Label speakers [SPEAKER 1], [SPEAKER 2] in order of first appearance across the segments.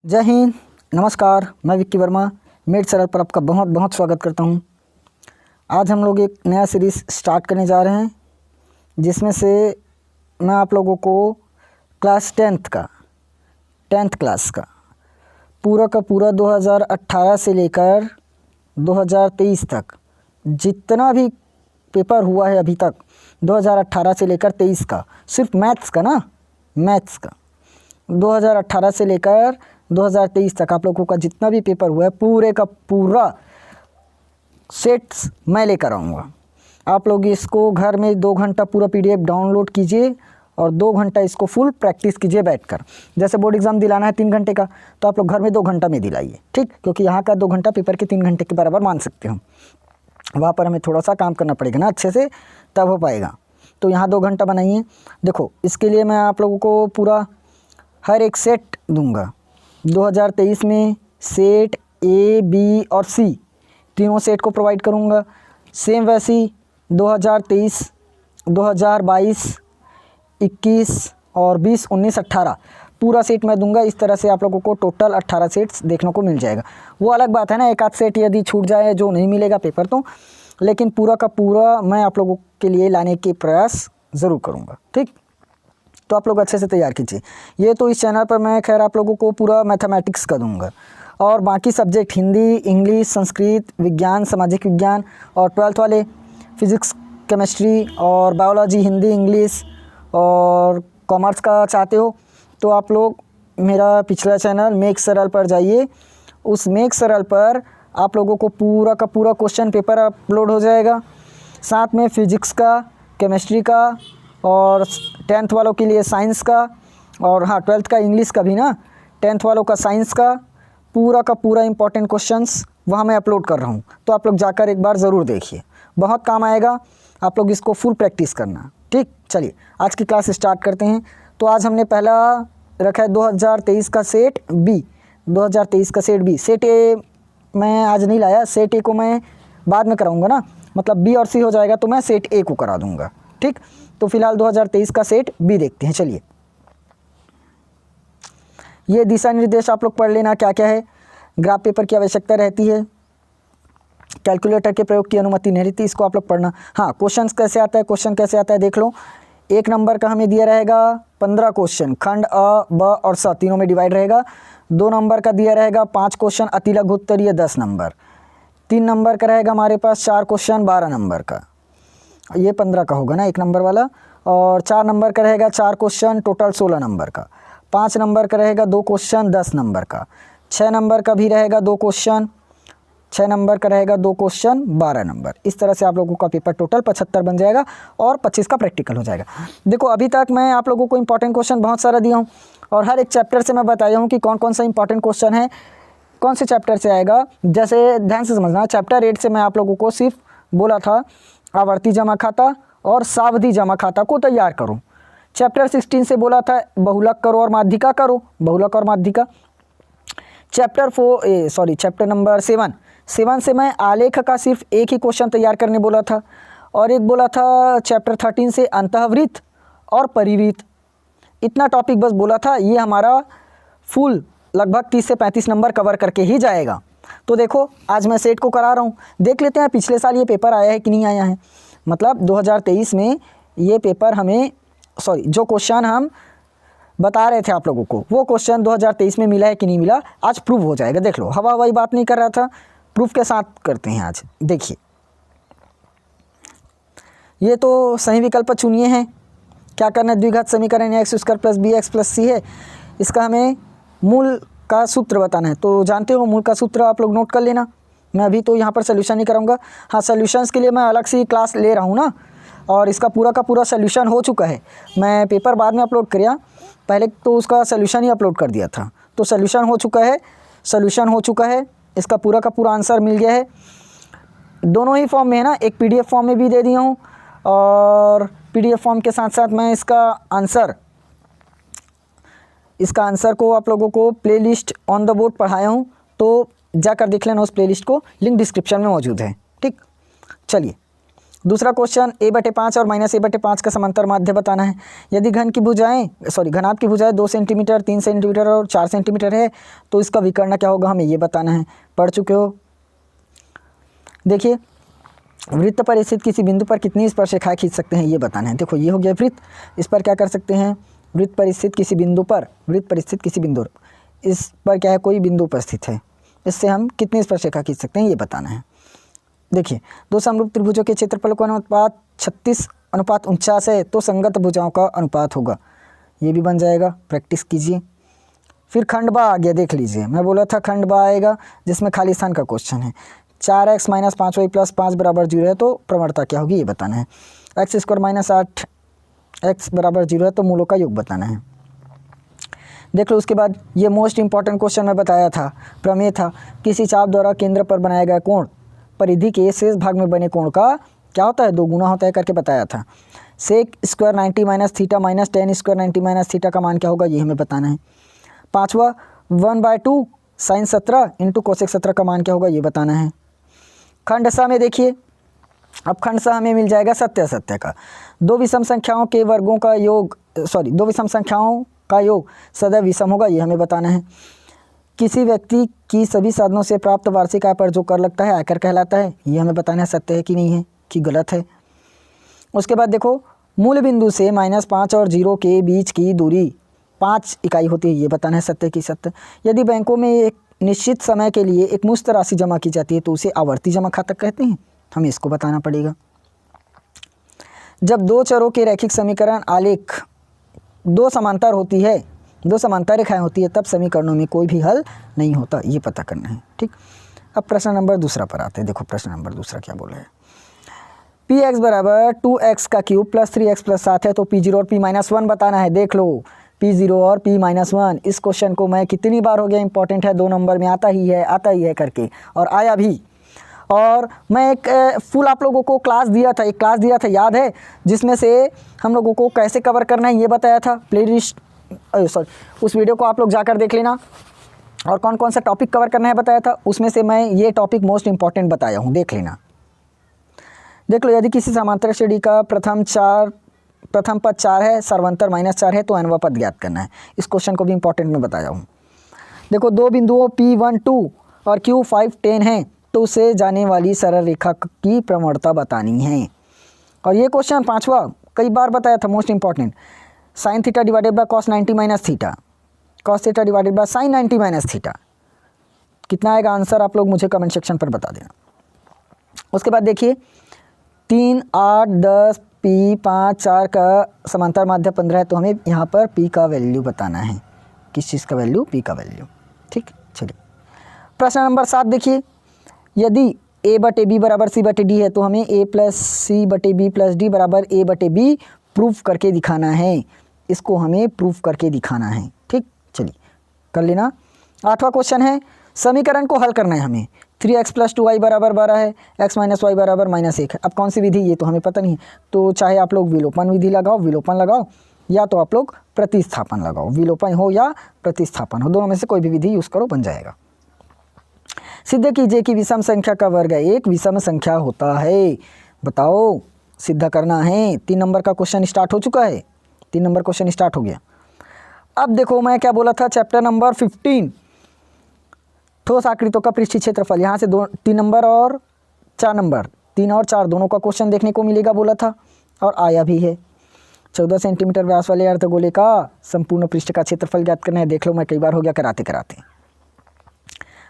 [SPEAKER 1] जय हिंद, नमस्कार। मैं विक्की वर्मा मेड सरल पर आपका बहुत बहुत स्वागत करता हूं। आज हम लोग एक नया सीरीज़ स्टार्ट करने जा रहे हैं, जिसमें से मैं आप लोगों को क्लास टेंथ क्लास का पूरा 2018 से लेकर 2023 तक जितना भी पेपर हुआ है अभी तक, 2018 से लेकर 23 का, सिर्फ मैथ्स का 2018 से लेकर 2023 तक आप लोगों का जितना भी पेपर हुआ है पूरे का पूरा सेट्स मैं लेकर आऊँगा। आप लोग इसको घर में 2 घंटा पूरा PDF डाउनलोड कीजिए और 2 घंटा इसको फुल प्रैक्टिस कीजिए बैठकर। जैसे बोर्ड एग्ज़ाम दिलाना है 3 घंटे का, तो आप लोग घर में 2 घंटा में दिलाइए, ठीक, क्योंकि यहाँ का 2 घंटा पेपर के 3 घंटे के बराबर मान सकते हो। वहाँ पर हमें थोड़ा सा काम करना पड़ेगा ना अच्छे से, तब हो पाएगा। तो यहाँ 2 घंटा बनाइए। देखो, इसके लिए मैं आप लोगों को पूरा हर एक सेट दूंगा। 2023 में सेट A, B और C तीनों सेट को प्रोवाइड करूंगा। सेम वैसी 2023, 2022, 21 और 20, 19, 18 पूरा सेट मैं दूंगा। इस तरह से आप लोगों को टोटल 18 सेट्स देखने को मिल जाएगा। वो अलग बात है ना, एक आध सेट यदि छूट जाए जो नहीं मिलेगा पेपर तो, लेकिन पूरा का पूरा मैं आप लोगों के लिए लाने के प्रयास ज़रूर करूँगा, ठीक। तो आप लोग अच्छे से तैयार कीजिए। ये तो इस चैनल पर मैं खैर आप लोगों को पूरा मैथमेटिक्स का दूंगा, और बाकी सब्जेक्ट हिंदी, इंग्लिश, संस्कृत, विज्ञान, सामाजिक विज्ञान और 12th वाले फिज़िक्स, केमिस्ट्री और बायोलॉजी, हिंदी, इंग्लिश और कॉमर्स का चाहते हो तो आप लोग मेरा पिछला चैनल मेक सरल पर जाइए। उस मेक सरल पर आप लोगों को पूरा का पूरा क्वेश्चन पेपर अपलोड हो जाएगा, साथ में फिज़िक्स का, केमिस्ट्री का और 10th वालों के लिए साइंस का, और हाँ 12th का इंग्लिश का भी ना, 10th वालों का साइंस का पूरा इंपॉर्टेंट क्वेश्चंस वहाँ मैं अपलोड कर रहा हूँ। तो आप लोग जाकर एक बार ज़रूर देखिए, बहुत काम आएगा। आप लोग इसको फुल प्रैक्टिस करना, ठीक। चलिए आज की क्लास स्टार्ट करते हैं। तो आज हमने पहला रखा है 2023 का सेट B। 2023 का सेट B, सेट A मैं आज नहीं लाया, सेट A को मैं बाद में कराऊँगा ना, मतलब B और C हो जाएगा तो मैं सेट A को करा दूँगा, ठीक। तो फिलहाल 2023 का सेट B देखते हैं। चलिए, ये दिशा निर्देश आप लोग पढ़ लेना क्या क्या है। ग्राफ पेपर की आवश्यकता रहती है, कैलकुलेटर के प्रयोग की अनुमति नहीं रहती, इसको आप लोग पढ़ना। हाँ, क्वेश्चन कैसे आता है देख लो। 1 नंबर का हमें दिया रहेगा 15 क्वेश्चन, खंड अ, ब और स तीनों में डिवाइड रहेगा। 2 नंबर का दिया रहेगा 5 क्वेश्चन, अति लघु उत्तरीय 10 नंबर। 3 नंबर का रहेगा हमारे पास 4 क्वेश्चन 12 नंबर का, ये 15 का होगा ना 1 नंबर वाला। और 4 नंबर का रहेगा 4 क्वेश्चन, टोटल 16 नंबर का। 5 नंबर का रहेगा 2 क्वेश्चन 10 नंबर का। 6 नंबर का भी रहेगा 2 क्वेश्चन, 6 नंबर का रहेगा 2 क्वेश्चन 12 नंबर। इस तरह से आप लोगों का पेपर टोटल 75 बन जाएगा और 25 का प्रैक्टिकल हो जाएगा। देखो, अभी तक मैं आप लोगों को इंपॉर्टेंट क्वेश्चन बहुत सारा दिया हूँ, और हर एक चैप्टर से मैं बताया हूँ कि कौन कौन सा इंपॉर्टेंट क्वेश्चन है, कौन से चैप्टर से आएगा। जैसे ध्यान से समझना, चैप्टर 8 से मैं आप लोगों को सिर्फ बोला था आवर्ती जमा खाता और सावधि जमा खाता को तैयार करो। चैप्टर 16 से बोला था बहुलक करो और माध्यिका करो, बहुलक और माध्यिका। चैप्टर नंबर 7 से मैं आलेख का सिर्फ एक ही क्वेश्चन तैयार करने बोला था, और एक बोला था चैप्टर 13 से अंतःवृत्त और परिवृत्त। इतना टॉपिक बस बोला था। ये हमारा फुल लगभग 30 से 35 नंबर कवर करके ही जाएगा। तो देखो, आज मैं सेट को करा रहा हूँ, देख लेते हैं पिछले साल ये पेपर आया है कि नहीं आया है। मतलब 2023 में ये पेपर हमें जो क्वेश्चन हम बता रहे थे आप लोगों को, वो क्वेश्चन 2023 में मिला है कि नहीं मिला, आज प्रूव हो जाएगा। देख लो, हवा हवाई बात नहीं कर रहा था, प्रूफ के साथ करते हैं आज। देखिए, ये तो सही विकल्प चुनिए हैं। क्या करना है, द्विघात समीकरण x² + bx + c है, इसका हमें मूल का सूत्र बताना है। तो जानते हो मूल का सूत्र आप लोग नोट कर लेना। मैं अभी तो यहाँ पर सोल्यूशन नहीं कराऊंगा। हाँ, सोल्यूशंस के लिए मैं अलग से क्लास ले रहा हूँ ना, और इसका पूरा का पूरा सोल्यूशन हो चुका है। मैं पेपर बाद में अपलोड किया, पहले तो उसका सोल्यूशन ही अपलोड कर दिया था। तो सोल्यूशन हो चुका है, इसका पूरा का पूरा आंसर मिल गया है। दोनों ही फॉर्म में है ना, एक PDF फॉर्म में भी दे दिया हूँ, और PDF फॉर्म के साथ साथ मैं इसका आंसर को आप लोगों को प्लेलिस्ट ऑन द बोर्ड पढ़ाया हूँ, तो जाकर देख लेना उस प्लेलिस्ट को, लिंक डिस्क्रिप्शन में मौजूद है, ठीक। चलिए दूसरा क्वेश्चन a/5 और -a/5 का समांतर माध्य बताना है। यदि घनाभ की भुजाएं 2 सेंटीमीटर, 3 सेंटीमीटर और 4 सेंटीमीटर है तो इसका विकर्ण क्या होगा, हमें ये बताना है। पढ़ चुके हो। देखिए, वृत्त पर स्थित किसी बिंदु पर कितनी स्पर्शरेखाएं खींच सकते हैं, ये बताना है। देखो, ये हो गया वृत्त। इस पर क्या कर सकते हैं, वृत्त पर स्थित किसी बिंदु, इस पर क्या है, कोई बिंदु उपस्थित है, इससे हम कितनी स्पर्शरेखा खींच सकते हैं, ये बताना है। देखिए, दो समरूप त्रिभुजों के क्षेत्रफल का अनुपात 36:49 है तो संगत भुजाओं का अनुपात होगा, ये भी बन जाएगा। प्रैक्टिस कीजिए। फिर खंड बा आ गया, देख लीजिए, मैं बोला था खंड बा आएगा जिसमें खाली स्थान का क्वेश्चन है। 4x - 5y + 5 = 0 है तो प्रवणता क्या होगी, ये बताना है। x² - 8x = 0 है तो मूलों का योग बताना है। देख लो, उसके बाद ये मोस्ट इंपॉर्टेंट क्वेश्चन मैं बताया था, प्रमेय था। किसी चाप द्वारा केंद्र पर बनाया गया कोण परिधि के शेष भाग में बने कोण का क्या होता है, 2 गुना होता है करके बताया था। sec² 90 - θ - tan² 90 - θ का मान क्या होगा, ये हमें बताना है। पाँचवा 1/2 sin 17 × cosec 17 का मान क्या होगा, ये बताना है। खंड सा में देखिए, अब खंड सा हमें मिल जाएगा सत्य का। दो विषम संख्याओं का योग सदैव विषम होगा, ये हमें बताना है। किसी व्यक्ति की सभी साधनों से प्राप्त वार्षिक आय पर जो कर लगता है आयकर कहलाता है, ये हमें बताना है सत्य है कि नहीं है, कि गलत है। उसके बाद देखो, मूल बिंदु से -5 और 0 के बीच की दूरी 5 इकाई होती है, ये बताना है सत्य की सत्य। यदि बैंकों में एक निश्चित समय के लिए एक मुश्त राशि जमा की जाती है तो उसे आवर्ती जमा खाता कहते हैं, हमें इसको बताना पड़ेगा। जब दो चरों के रैखिक समीकरण आलेख दो समांतर रेखाएं होती है तब समीकरणों में कोई भी हल नहीं होता, ये पता करना है। ठीक, अब प्रश्न नंबर दूसरा पर आते हैं। देखो, प्रश्न नंबर दूसरा क्या बोला है। px = 2x का क्यूब + 3x + 7 है तो p0 और p-1 बताना है। देख लो, p0 और p-1, इस क्वेश्चन को मैं कितनी बार हो गया, इंपॉर्टेंट है, 2 नंबर में आता ही है करके, और आया भी। और मैं एक फुल आप लोगों को क्लास दिया था, याद है, जिसमें से हम लोगों को कैसे कवर करना है ये बताया था। उस वीडियो को आप लोग जाकर देख लेना, और कौन कौन सा टॉपिक कवर करना है बताया था, उसमें से मैं ये टॉपिक मोस्ट इंपॉर्टेंट बताया हूँ, देख लेना। देख लो, यदि किसी समांतर श्रेणी का प्रथम पद 4 है, सर्वांतर -4 है तो nवां पद ज्ञात करना है। इस क्वेश्चन को भी इंपॉर्टेंट में बताया हूँ। देखो, दो बिंदुओं P1 2 और Q5 10 हैं तो उसे जाने वाली सरल रेखा की प्रवणता बतानी है। और ये क्वेश्चन 5वां कई बार बताया था, most important. sin θ / cos 90 - θ, cos θ / sin 90 - θ, कितना आएगा आंसर, आप लोग मुझे कमेंट सेक्शन पर बता देना। उसके बाद देखिए, 3 8 10 p 5 4 का समांतर माध्य 15 है तो हमें यहाँ पर p का वैल्यू बताना है। किस चीज़ का वैल्यू, p का वैल्यू। ठीक, चलिए प्रश्न नंबर 7 देखिए, यदि a/b = c/d है तो हमें a + c/b + d = a/b proof करके दिखाना है। इसको हमें प्रूफ करके दिखाना है। ठीक, चलिए कर लेना। 8वां क्वेश्चन है, समीकरण को हल करना है हमें। 3x + 2y = 12 है, x - y = -1 है। अब कौन सी विधि, ये तो हमें पता नहीं है, तो चाहे आप लोग विलोपन विधि लगाओ, या तो आप लोग प्रतिस्थापन लगाओ। विलोपन हो या प्रतिस्थापन हो, दोनों में से कोई भी विधि यूज़ करो, बन जाएगा। सिद्ध कीजिए कि विषम संख्या का वर्ग एक विषम संख्या होता है। बताओ, सिद्ध करना है। 3 नंबर का क्वेश्चन स्टार्ट हो चुका है, 3 नंबर क्वेश्चन स्टार्ट हो गया। अब देखो, मैं क्या बोला था, चैप्टर नंबर 15 ठोस आकृतियों का पृष्ठीय क्षेत्रफल, यहाँ से 3 नंबर और 4 नंबर, 3 और 4 दोनों का क्वेश्चन देखने को मिलेगा बोला था, और आया भी है। 14 सेंटीमीटर व्यास वाले अर्धगोले का संपूर्ण पृष्ठ का क्षेत्रफल ज्ञात करना है। देख लो, मैं कई बार हो गया कराते।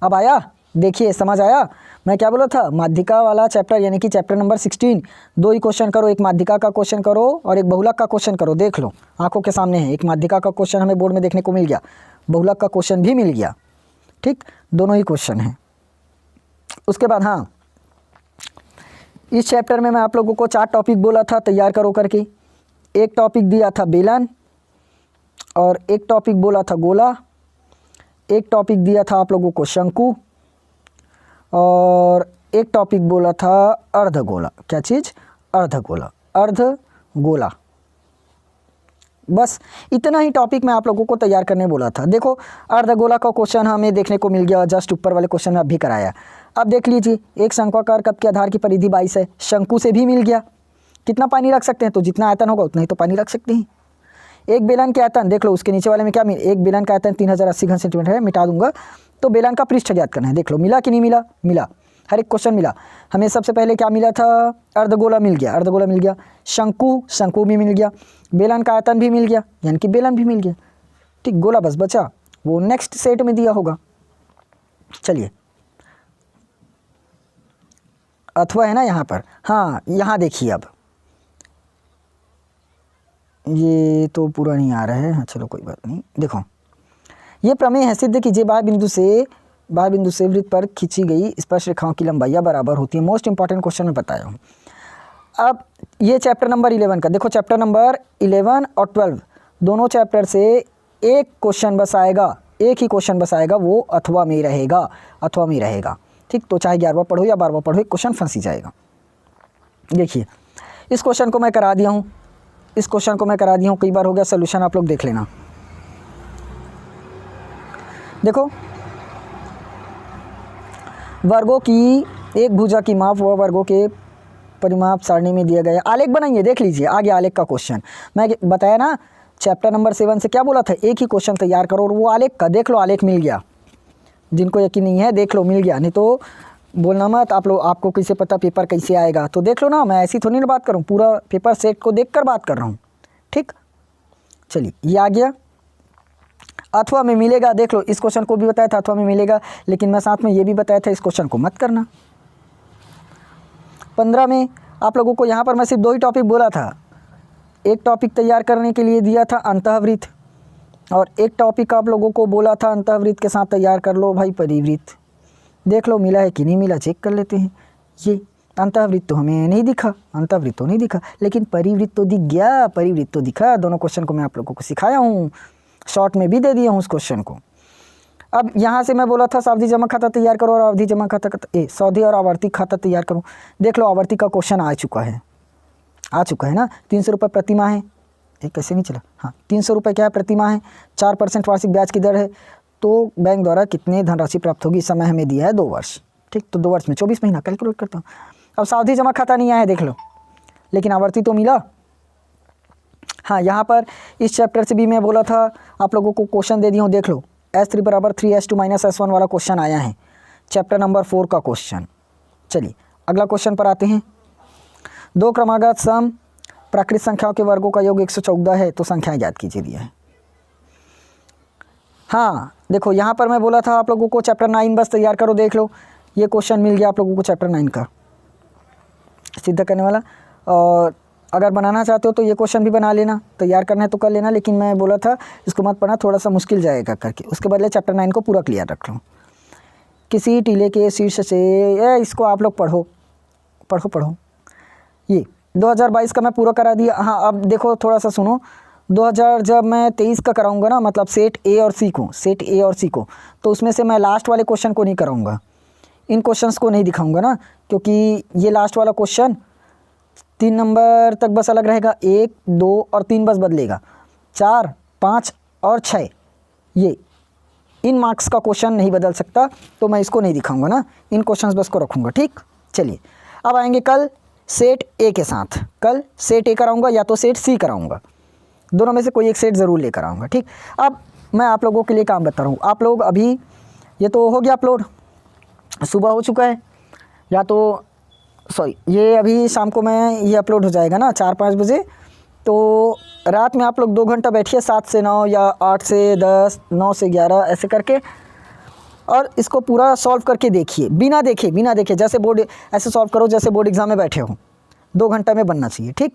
[SPEAKER 1] अब आया, देखिए, समझ आया मैं क्या बोला था। माध्यिका वाला चैप्टर यानी कि चैप्टर नंबर 16, 2 ही क्वेश्चन करो, एक माध्यिका का क्वेश्चन करो और एक बहुलक का क्वेश्चन करो। देख लो, आंखों के सामने है। एक माध्यिका का क्वेश्चन हमें बोर्ड में देखने को मिल गया, बहुलक का क्वेश्चन भी मिल गया। ठीक, दोनों ही क्वेश्चन हैं। उसके बाद हाँ, इस चैप्टर में मैं आप लोगों को 4 टॉपिक बोला था तैयार करो करके। एक टॉपिक दिया था बेलन, और एक टॉपिक बोला था गोला, एक टॉपिक दिया था आप लोगों को शंकु, और एक टॉपिक बोला था अर्धगोला। क्या चीज़, अर्धगोला। बस इतना ही टॉपिक मैं आप लोगों को तैयार करने बोला था। देखो, अर्धगोला का क्वेश्चन हमें देखने को मिल गया, जस्ट ऊपर वाले क्वेश्चन में अभी कराया। अब देख लीजिए, एक शंक्वाकार कप के आधार की परिधि 22 है, शंकु से भी मिल गया। कितना पानी रख सकते हैं, तो जितना आयतन होगा उतना ही तो पानी रख सकते हैं। एक बेलन के आयतन देख लो, उसके नीचे वाले में क्या मिल, एक बेलन का आयतन 3080 घन सेंटीमीटर है, मिटा दूंगा। तो बेलन का पृष्ठ ज्ञात करना है, देख लो मिला कि नहीं मिला, मिला, हर एक क्वेश्चन मिला। हमें सबसे पहले क्या मिला था, अर्धगोला मिल गया, अर्धगोला मिल गया, शंकु, शंकु भी मिल गया, बेलन का आयतन भी मिल गया, यानी कि बेलन भी मिल गया। ठीक, गोला बस बचा, वो नेक्स्ट सेट में दिया होगा। चलिए, अथवा है ना यहाँ पर, हाँ यहाँ देखिए, अब ये तो पूरा नहीं आ रहा है, हाँ चलो कोई बात नहीं। देखो, ये प्रमेय है, सिद्ध कीजिए बाह्य बिंदु से वृत्त पर खींची गई स्पर्श रेखाओं की लंबाइयाँ बराबर होती है। मोस्ट इंपॉर्टेंट क्वेश्चन में बताया हूँ। अब ये चैप्टर नंबर 11 का देखो, चैप्टर नंबर 11 और 12 दोनों चैप्टर से एक क्वेश्चन बस आएगा, एक ही क्वेश्चन बस आएगा, वो अथवा में रहेगा, अथवा में रहेगा। ठीक, तो चाहे 11वां पढ़ो या 12वां पढ़ो, एक क्वेश्चन फंसी जाएगा। देखिए, इस क्वेश्चन को मैं करा दिया हूँ, इस क्वेश्चन को मैं करा दिया हूँ, कई बार हो गया, सोल्यूशन आप लोग देख लेना। देखो, वर्गों की एक भुजा की माप व वर्गों के परिमाप सारणी में दिया गया। आलेख बनाइए, देख लीजिए आगे आलेख का क्वेश्चन। मैं बताया ना, चैप्टर नंबर 7 से क्या बोला था, एक ही क्वेश्चन तैयार करो, और वो आलेख का देख लो, आलेख मिल गया। जिनको यकीन नहीं है देख लो, मिल गया, नहीं तो बोलना मत आप लोग, आपको कैसे पता पेपर कैसे आएगा, तो देख लो ना, मैं ऐसी थोड़ी ना बात करूँ, पूरा पेपर सेट को देखकर बात कर रहा हूँ। ठीक, चलिए ये आ गया। अथवा में मिलेगा, देख लो, इस क्वेश्चन को भी बताया था अथवा में मिलेगा, लेकिन मैं साथ में ये भी बताया था इस क्वेश्चन को मत करना। 15 में आप लोगों को यहाँ पर मैं सिर्फ 2 ही टॉपिक बोला था। एक टॉपिक तैयार करने के लिए दिया था अंतःवृत्त, और एक टॉपिक आप लोगों को बोला था अंतःवृत्त के साथ तैयार कर लो भाई परिवृत्त। देख लो मिला है कि नहीं मिला, चेक कर लेते हैं। ये अंतःवृत्त तो हमें नहीं दिखा, अंतःवृत्त तो नहीं दिखा, लेकिन परिवृत्त तो दिख गया, परिवृत्त तो दिखा। दोनों क्वेश्चन को मैं आप लोगों को सिखाया हूँ, शॉर्ट में भी दे दिया हूँ उस क्वेश्चन को। अब यहाँ से मैं बोला था सावधि जमा खाता तैयार करो और अवधि जमा खाता सावधि और आवर्ती खाता तैयार करो। देख लो, आवर्ती का क्वेश्चन आ चुका है, आ चुका है ना। 300 रुपये प्रति माह है, ये कैसे नहीं चला, हाँ 300 रुपये क्या है प्रति माह है, 4% वार्षिक ब्याज की दर है। तो बैंक द्वारा कितनी धनराशि प्राप्त होगी, समय हमें दिया है 2 वर्ष। ठीक, तो 2 वर्ष में 24 महीना कैलकुलेट करता हूँ। अब सावधि जमा खाता नहीं आया देख लो, लेकिन आवर्ती तो मिला। हाँ, यहाँ पर इस चैप्टर से भी मैं बोला था आप लोगों को क्वेश्चन दे दिया हूँ, देख लो S3 बराबर 3S2 माइनस S1 वाला क्वेश्चन आया है, चैप्टर नंबर 4 का क्वेश्चन। चलिए अगला क्वेश्चन पर आते हैं। 2 क्रमागत सम प्राकृत संख्याओं के वर्गों का योग 114 है, तो संख्याएं ज्ञात कीजिए दिया है। हाँ देखो, यहाँ पर मैं बोला था आप लोगों को चैप्टर 9 बस तैयार करो, देख लो ये क्वेश्चन मिल गया आप लोगों को चैप्टर 9 का सिद्ध करने वाला। और अगर बनाना चाहते हो तो ये क्वेश्चन भी बना लेना, तैयार करना है तो कर लेना, लेकिन मैं बोला था इसको मत पढ़ना, थोड़ा सा मुश्किल जाएगा करके, उसके बदले चैप्टर 9 को पूरा क्लियर रख लो। किसी टीले के शीर्ष से, इसको आप लोग पढ़ो पढ़ो पढ़ो। ये 2022 का मैं पूरा करा दिया। हाँ अब देखो थोड़ा सा सुनो, 2000 जब मैं 23 का कराऊंगा ना, मतलब सेट ए और सी को, सेट ए और सी को, तो उसमें से मैं लास्ट वाले क्वेश्चन को नहीं कराऊंगा, इन क्वेश्चंस को नहीं दिखाऊंगा ना, क्योंकि ये लास्ट वाला क्वेश्चन 3 नंबर तक बस अलग रहेगा, 1, 2 और 3 बस बदलेगा, 4, 5 और 6 ये इन मार्क्स का क्वेश्चन नहीं बदल सकता, तो मैं इसको नहीं दिखाऊंगा ना, इन क्वेश्चंस बस को रखूँगा। ठीक, चलिए अब आएंगे कल सेट ए के साथ, कल सेट ए कराऊंगा या तो सेट सी कराऊंगा, दोनों में से कोई एक सेट ज़रूर लेकर आऊँगा। ठीक, अब मैं आप लोगों के लिए काम बता रहा हूँ। आप लोग अभी ये तो हो गया अपलोड, सुबह हो चुका है, या तो सॉरी ये अभी शाम को मैं ये अपलोड हो जाएगा ना 4-5 बजे, तो रात में आप लोग 2 घंटा बैठिए, 7 से 9 या 8 से 10, 9 से 11 ऐसे करके, और इसको पूरा सॉल्व करके देखिए, बिना देखे जैसे बोर्ड, ऐसे सॉल्व करो जैसे बोर्ड एग्ज़ाम में बैठे हो, 2 घंटा में बनना चाहिए। ठीक,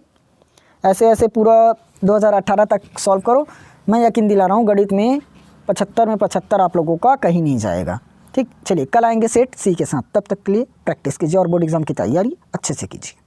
[SPEAKER 1] ऐसे पूरा 2018 तक सॉल्व करो। मैं यकीन दिला रहा हूँ गणित में 75 में 75 आप लोगों का कहीं नहीं जाएगा। ठीक, चलिए कल आएंगे सेट सी के साथ, तब तक के लिए प्रैक्टिस कीजिए और बोर्ड एग्ज़ाम की तैयारी अच्छे से कीजिए।